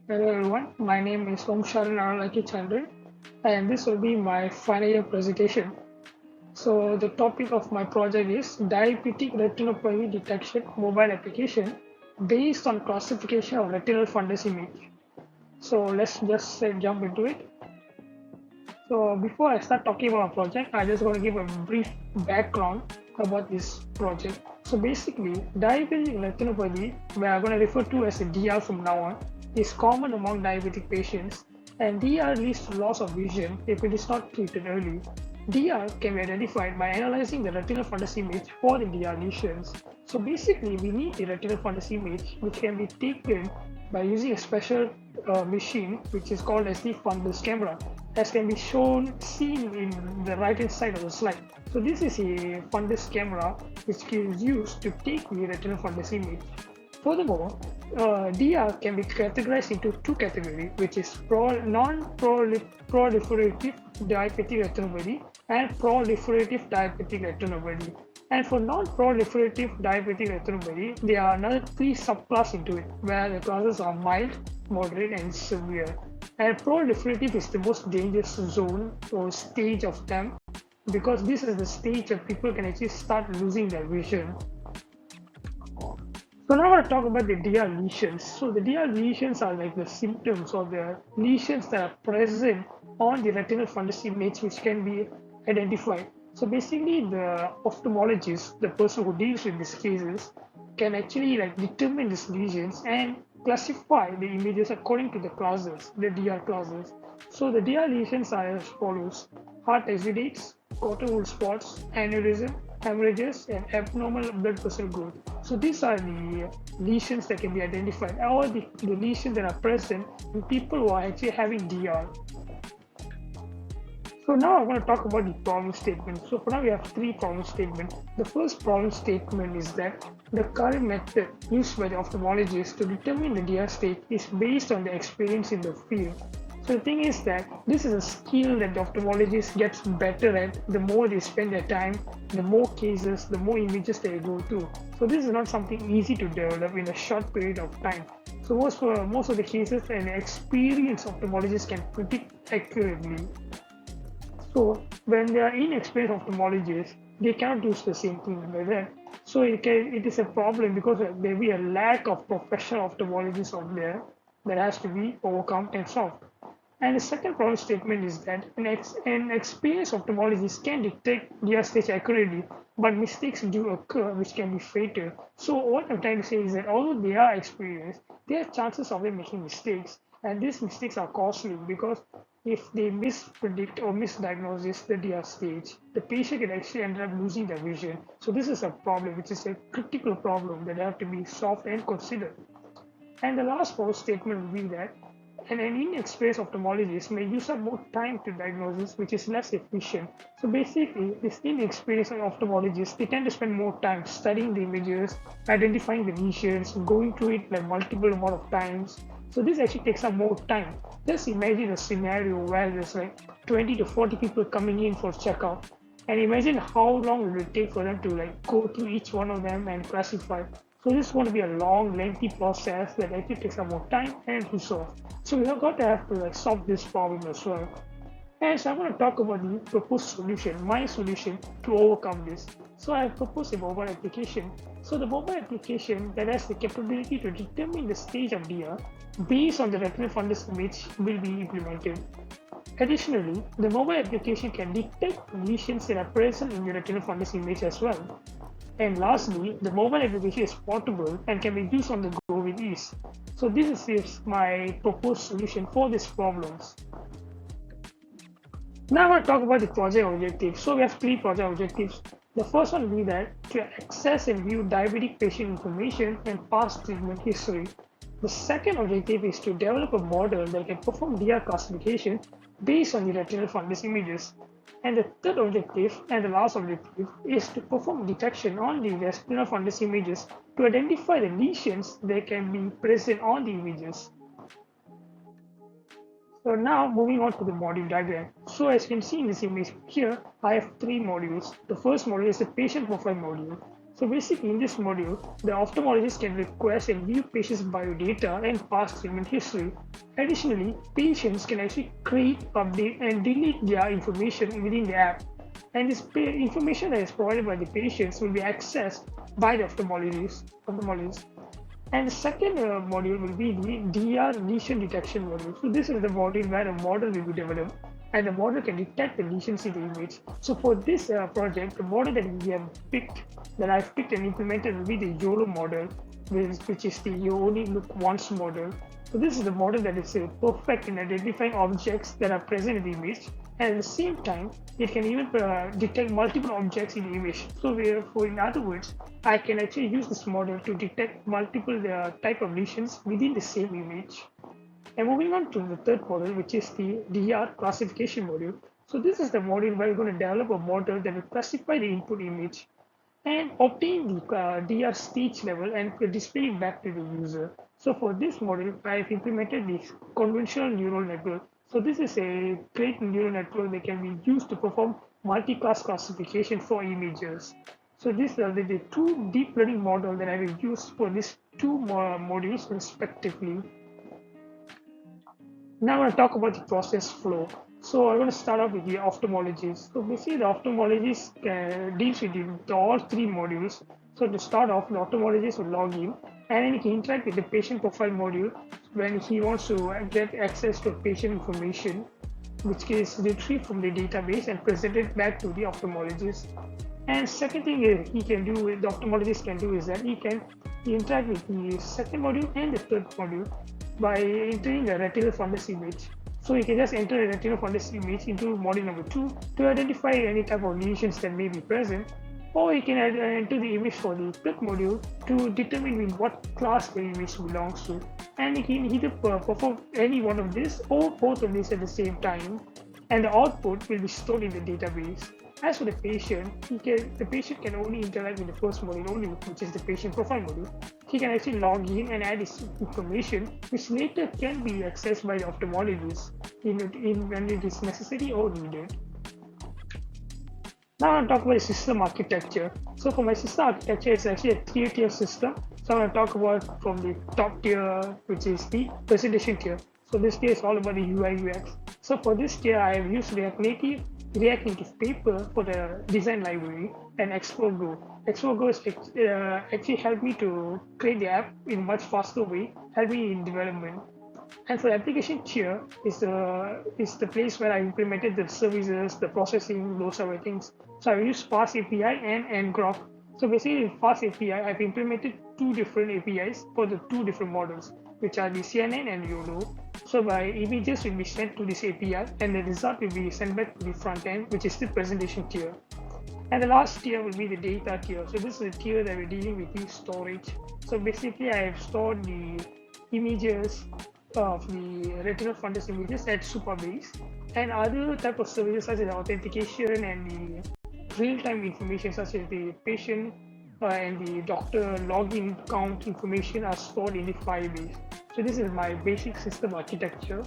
Hello everyone, my name is Omsharan Arulaki Chandran and this will be my final year presentation. So the topic of my project is diabetic retinopathy detection mobile application based on classification of retinal fundus image. So let's just jump into it. So before I start talking about our project, I just want to give a brief background about this project. So basically, diabetic retinopathy, we are going to refer to as a DR from now on, is common among diabetic patients, and DR leads to loss of vision if it is not treated early. DR can be identified by analyzing the retinal fundus image for the DR lesions. So basically, we need the retinal fundus image, which can be taken by using a special machine, which is called as the fundus camera, as can be seen in the right hand side of the slide. So this is a fundus camera which is used to take the retinal fundus image. Furthermore, DR can be categorized into two categories, which is non-proliferative diabetic retinopathy and proliferative diabetic retinopathy. And for non-proliferative diabetic retinopathy, there are another three subclasses into it, where the classes are mild, moderate, and severe. And proliferative is the most dangerous zone or stage of them because this is the stage where people can actually start losing their vision. So now I want to talk about the DR lesions. So the DR lesions are like the symptoms of the lesions that are present on the retinal fundus image which can be identified. So basically the ophthalmologist, the person who deals with these cases, can actually like determine these lesions and classify the images according to the classes, the DR classes. So the DR lesions are as follows: heart exudates, cotton wool spots, aneurysm, hemorrhages, and abnormal blood vessel growth. So these are the lesions that can be identified, or the lesions that are present in people who are actually having DR. So now I want to talk about the problem statement. So for now we have three problem statements. The first problem statement is that the current method used by the ophthalmologist to determine the DR state is based on the experience in the field. So the thing is that this is a skill that the ophthalmologist gets better at the more they spend their time, the more cases, the more images they go through. So this is not something easy to develop in a short period of time. So most of the cases, an experienced ophthalmologist can predict accurately. So when they are inexperienced ophthalmologists, they cannot do the same thing like that. So it is a problem because there will be a lack of professional ophthalmologists out there that has to be overcome and solved. And the second problem statement is that an experienced ophthalmologist can detect DR stage accurately, but mistakes do occur which can be fatal. So what I'm trying to say is that although they are experienced, there are chances of them making mistakes, and these mistakes are costly because if they mispredict or misdiagnose the DR stage, the patient can actually end up losing their vision. So this is a problem, which is a critical problem that have to be solved and considered. And the last false statement will be that an inexperienced ophthalmologist may use up more time to diagnose, which is less efficient. So basically, this inexperienced ophthalmologist, they tend to spend more time studying the images, identifying the lesions, going through it like multiple amount of times. So this actually takes up more time. Just imagine a scenario where there's like 20 to 40 people coming in for checkout. And imagine how long it will take for them to like go through each one of them and classify. So this is going to be a long, lengthy process that actually takes a more time and resource. So we have got to have to like solve this problem as well. And so I'm going to talk about the proposed solution, my solution to overcome this. So I have proposed a mobile application. So the mobile application that has the capability to determine the stage of DR based on the retinal fundus image will be implemented. Additionally, the mobile application can detect lesions that are present in the retinal fundus image as well. And lastly, the mobile application is portable and can be used on the go with ease. So this is my proposed solution for these problems. Now I want to talk about the project objectives. So we have three project objectives. The first one will be that to access and view diabetic patient information and past treatment history. The second objective is to develop a model that can perform DR classification based on the retinal fundus images. And the third objective and the last objective is to perform detection on the retinal fundus images to identify the lesions that can be present on the images. So now moving on to the module diagram. So as you can see in this image here, I have three modules. The first module is the patient profile module. So basically in this module, the ophthalmologist can request and view patients' biodata and past treatment history. Additionally, patients can actually create, update and delete their information within the app. And this information that is provided by the patients will be accessed by the ophthalmologist. And the second module will be the DR lesion detection module. So this is the module where a model will be developed and the model can detect the lesions in the image. So for this project, the model that I've picked and implemented will be the YOLO model, which is the you only look once model. So this is the model that is perfect in identifying objects that are present in the image, and at the same time, it can even detect multiple objects in the image. So in other words, I can actually use this model to detect multiple type of lesions within the same image. And moving on to the third module, which is the DR classification module. So this is the module where we're going to develop a model that will classify the input image and obtain the DR stage level and display it back to the user. So for this module, I've implemented this convolutional neural network. So this is a great neural network that can be used to perform multi-class classification for images. So these are the two deep learning models that I will use for these two modules respectively. Now I'm going to talk about the process flow. So I'm going to start off with the ophthalmologist. So basically the ophthalmologist deals with all three modules. So to start off, the ophthalmologist will log in and then he can interact with the patient profile module when he wants to get access to patient information, which is retrieved from the database and presented back to the ophthalmologist. And second thing he can do, the ophthalmologist can do, is that he can interact with the second module and the third module by entering the retinal fundus image. So you can just enter a retinal fundus image into module number 2 to identify any type of lesions that may be present, or you can enter the image for the third module to determine in what class the image belongs to. And you can either perform any one of these or both of these at the same time, and the output will be stored in the database. As for the patient, the patient can only interact with the first module only, which is the patient profile module. He can actually log in and add his information, which later can be accessed by the ophthalmologist when it is necessary or needed. Now I'm going to talk about the system architecture. So for my system architecture, it's actually a three-tier system. So I'm going to talk about from the top tier, which is the presentation tier. So this tier is all about the UI UX. So for this tier, I have used React Native Paper for the design library and ExploreGo. ExploreGo actually helped me to create the app in a much faster way, helped me in development. And for the application tier is the place where I implemented the services, the processing, those sort of things. So I use Fast API and ngrok. So basically in Fast API, I've implemented two different APIs for the two different models, which are the CNN and YOLO. So my images will be sent to this API and the result will be sent back to the front end, which is the presentation tier. And the last tier will be the data tier. So this is the tier that we're dealing with the storage. So basically I have stored the images of the retinal fundus images at Supabase and other type of services such as authentication and the real-time information such as the patient and the doctor login count information are stored in the Firebase. So this is my basic system architecture.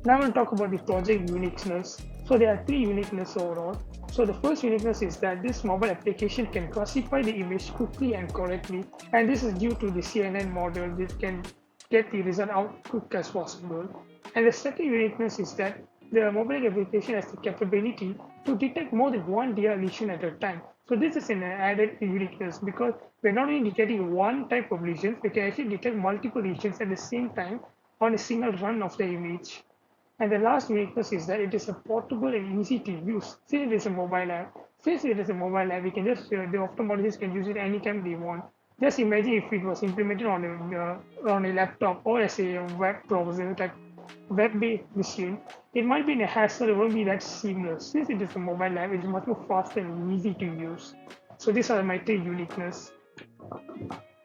Now I'm going to talk about the project uniqueness. So there are three uniqueness overall. So the first uniqueness is that this mobile application can classify the image quickly and correctly, and this is due to the CNN model that can get the result out quick as possible. And the second uniqueness is that the mobile application has the capability to detect more than one DR lesion at a time. So this is an added uniqueness because we're not only detecting one type of lesions, we can actually detect multiple lesions at the same time on a single run of the image. And the last uniqueness is that it is a portable and easy to use. Since it is a mobile app, we can just the ophthalmologist can use it anytime they want. Just imagine if it was implemented on a laptop or as a web browser type web-based machine, it might be a hassle, it won't be that seamless. Since it is a mobile app, it is much more faster and easy to use. So these are my three uniqueness.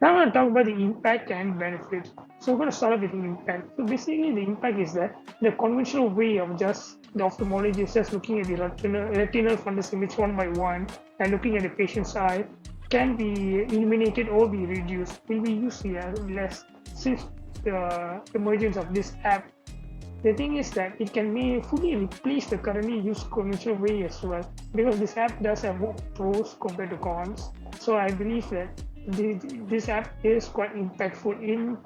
Now I'm going to talk about the impact and benefits. So we're going to start off with the impact. So basically the impact is that the conventional way of just the ophthalmologist just looking at the retinal fundus image one by one and looking at the patient's eye can be eliminated or be reduced, will be used here less since the emergence of this app The thing is that it can be fully replace the currently used conventional way as well, because this app does have more pros compared to cons. So I believe that this app is quite impactful in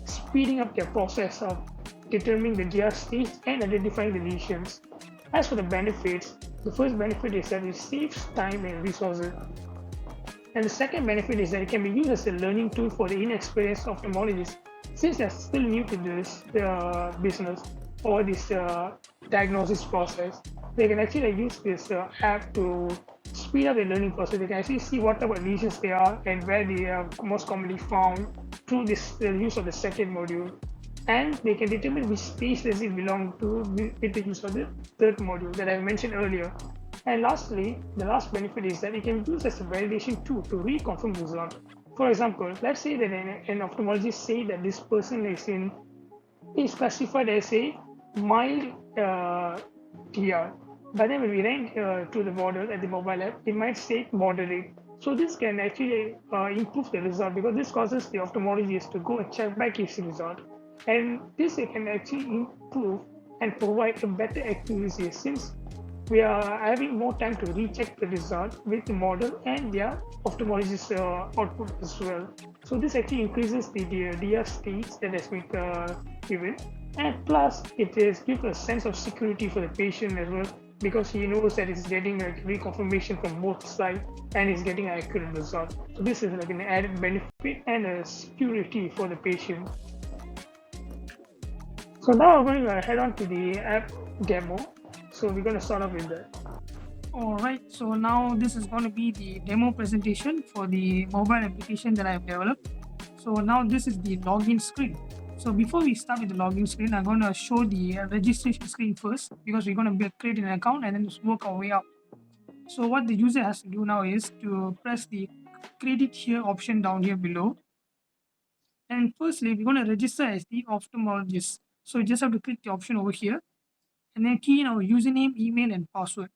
speeding up the process of determining the DR stage and identifying the lesions. As for the benefits, the first benefit is that it saves time and resources. And the second benefit is that it can be used as a learning tool for the inexperienced ophthalmologists. Since they're still new to this business or this diagnosis process, they can actually use this app to speed up the learning process. They can actually see what type of lesions they are and where they are most commonly found through this the use of the second module. And they can determine which stage does it belong to with the use of the third module that I mentioned earlier. And lastly, the last benefit is that it can be used as a validation tool to reconfirm the result. For example, let's say that an ophthalmologist say that this person is classified as a mild DR, but then when we ran to the model at the mobile app, it might say moderate. So this can actually improve the result, because this causes the ophthalmologist to go and check back his result, and this can actually improve and provide a better accuracy, since we are having more time to recheck the result with the model and their ophthalmologist output as well. So this actually increases the DR stage that has been given, and plus it is gives a sense of security for the patient as well, because he knows that he's getting a reconfirmation from both sides and he's getting an accurate result. So this is like an added benefit and a security for the patient. So now we're going to head on to the app demo. So we're going to start off with that. Alright, so now this is going to be the demo presentation for the mobile application that I have developed. So now this is the login screen. So before we start with the login screen, I'm going to show the registration screen first, because we're going to create an account and then work our way up. So what the user has to do now is to press the create here option down here below. And firstly, we're going to register as the ophthalmologist. So you just have to click the option over here and then key in our username, email, and password.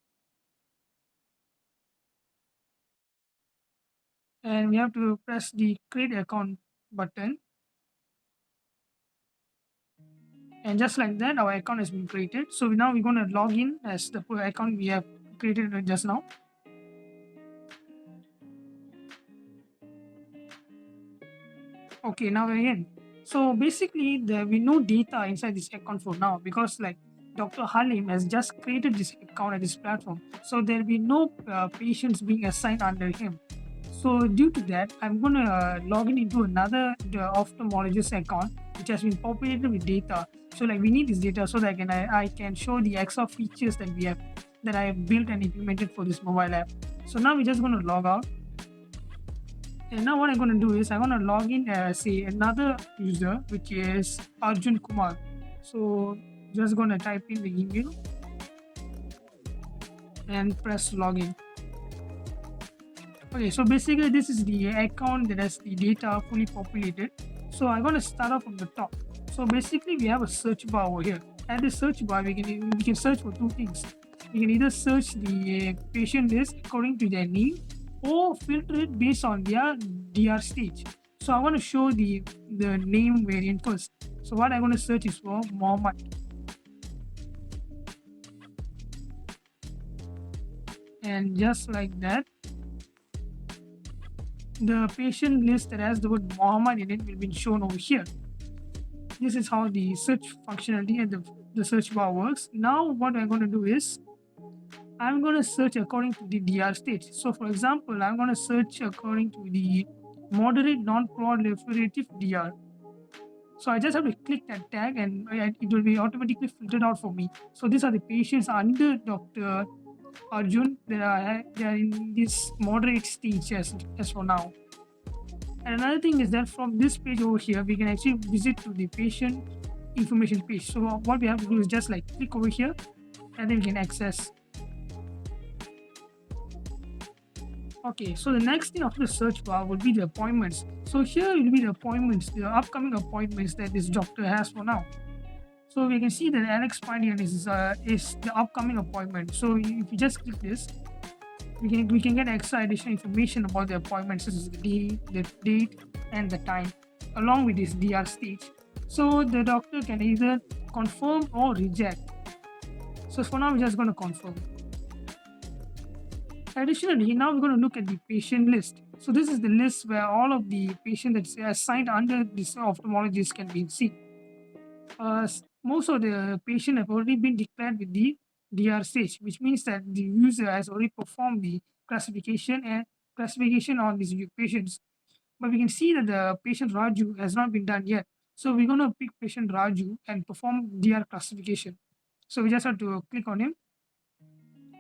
And we have to press the create account button, and just like that our account has been created. So now we're going to log in as the account we have created just now. Okay, now we're in. So basically there will be no data inside this account for now, because like Dr. Halim has just created this account at this platform, so there will be no patients being assigned under him. So due to that, I'm going to log in into another ophthalmologist account which has been populated with data. So like we need this data so that I can show the extra features that I have built and implemented for this mobile app. So now we're just going to log out. And now what I'm going to do is I'm going to log in as another user, which is Arjun Kumar. So just going to type in the email and press login. Okay, so basically this is the account that has the data fully populated. So I'm going to start off from the top. So basically we have a search bar over here. At the search bar, we can search for two things. We can either search the patient list according to their name, or filter it based on their DR stage. So I want to show the name variant first. So what I'm going to search is for Mohammed. And just like that, the patient list that has the word Mohammed in it will be shown over here. This is how the search functionality and the search bar works. Now what I'm going to do is I'm going to search according to the DR stage. So for example, I'm going to search according to the moderate non-proliferative DR. So I just have to click that tag and it will be automatically filtered out for me. So these are the patients under Dr. Arjun that are in this moderate stage as for now. And another thing is that from this page over here, we can actually visit to the patient information page. So what we have to do is just like click over here and then we can access. Okay, so the next thing after the search bar will be the appointments. So here will be the appointments, the upcoming appointments that this doctor has for now. So we can see that Alex Pandian is the upcoming appointment. So if you just click this, we can get extra additional information about the appointments, such as the date and the time, along with this DR stage. So the doctor can either confirm or reject. So for now, we're just going to confirm. Additionally, now we're going to look at the patient list. So this is the list where all of the patients that's assigned under this ophthalmologist can be seen. Most of the patients have already been declared with the DR stage, which means that the user has already performed the classification on these patients. But we can see that the patient Raju has not been done yet. So we're going to pick patient Raju and perform DR classification. So we just have to click on him.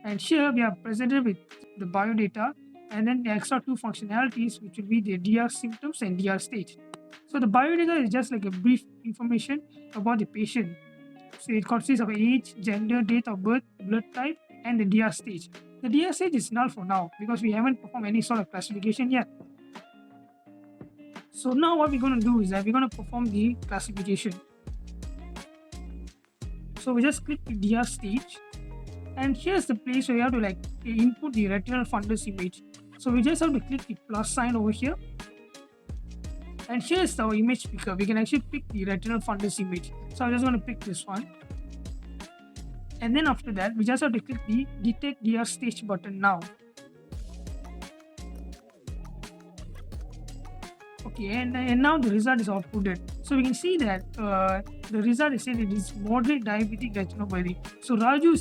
And here we are presented with the biodata and then the extra two functionalities, which will be the DR symptoms and DR stage. So the biodata is just like a brief information about the patient. So it consists of age, gender, date of birth, blood type, and the DR stage. The DR stage is null for now because we haven't performed any sort of classification yet. So now what we're going to do is that we're going to perform the classification. So we just click the DR stage, and here's the place where you have to like input the retinal fundus image. So we just have to click the plus sign over here, and here's our image picker. We can actually pick the retinal fundus image. So I'm just going to pick this one, and then after that we just have to click the detect DR stage button now. Okay, and now the result is outputted. So we can see that the result is saying it is moderate diabetic retinopathy. So Raju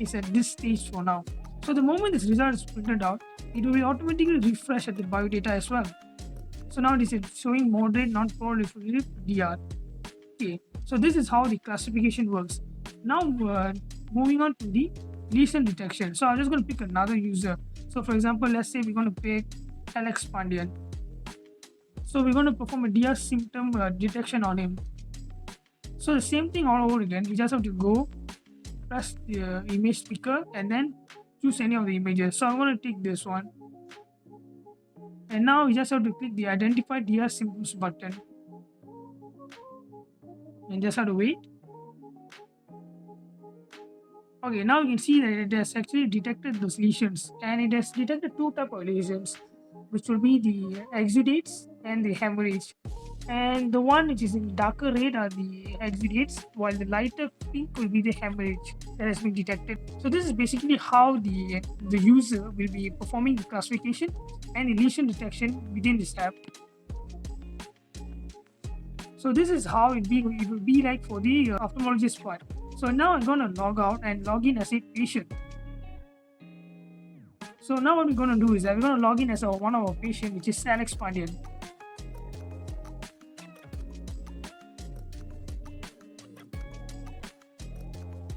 is at this stage for now. So the moment this result is printed out, it will be automatically refreshed at the biodata as well. So now it is showing moderate non-proliferative DR. Okay, so this is how the classification works. Now moving on to the lesion detection. So I'm just going to pick another user. So for example, let's say we're going to pick Alex Pandian. So we're going to perform a DR symptom detection on him. So the same thing all over again. We just have to go, press the image picker, and then choose any of the images. So I'm going to take this one. And now we just have to click the identify DR symptoms button. And just have to wait. Okay, now you can see that it has actually detected those lesions. And it has detected two types of lesions, which will be the exudates and the hemorrhage. And the one which is in darker red are the exudates, while the lighter pink will be the hemorrhage that has been detected. So this is basically how the user will be performing the classification and the lesion detection within this app. So this is how it will be like for the ophthalmologist part. So now I'm going to log out and log in as a patient. So now what we're going to do is that we're going to log in as one of our patient, which is Alex Pandian.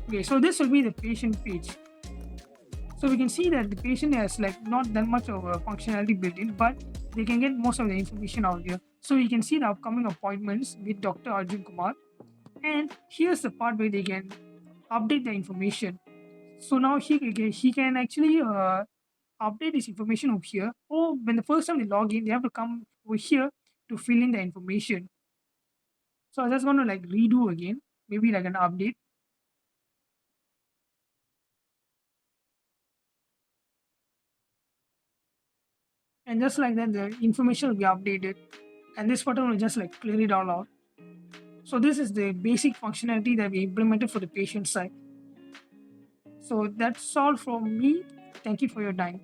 Okay, so this will be the patient page. So we can see that the patient has like not that much of a functionality built in, but they can get most of the information out here. So you can see the upcoming appointments with Dr. Arjun Kumar. And here's the part where they can update the information. So now he can actually update this information over here, or when the first time they log in, they have to come over here to fill in the information. So I'm just going to like redo again, maybe like an update. And just like that, the information will be updated, and this button will just like clear it all out. So this is the basic functionality that we implemented for the patient side. So that's all from me. Thank you for your time.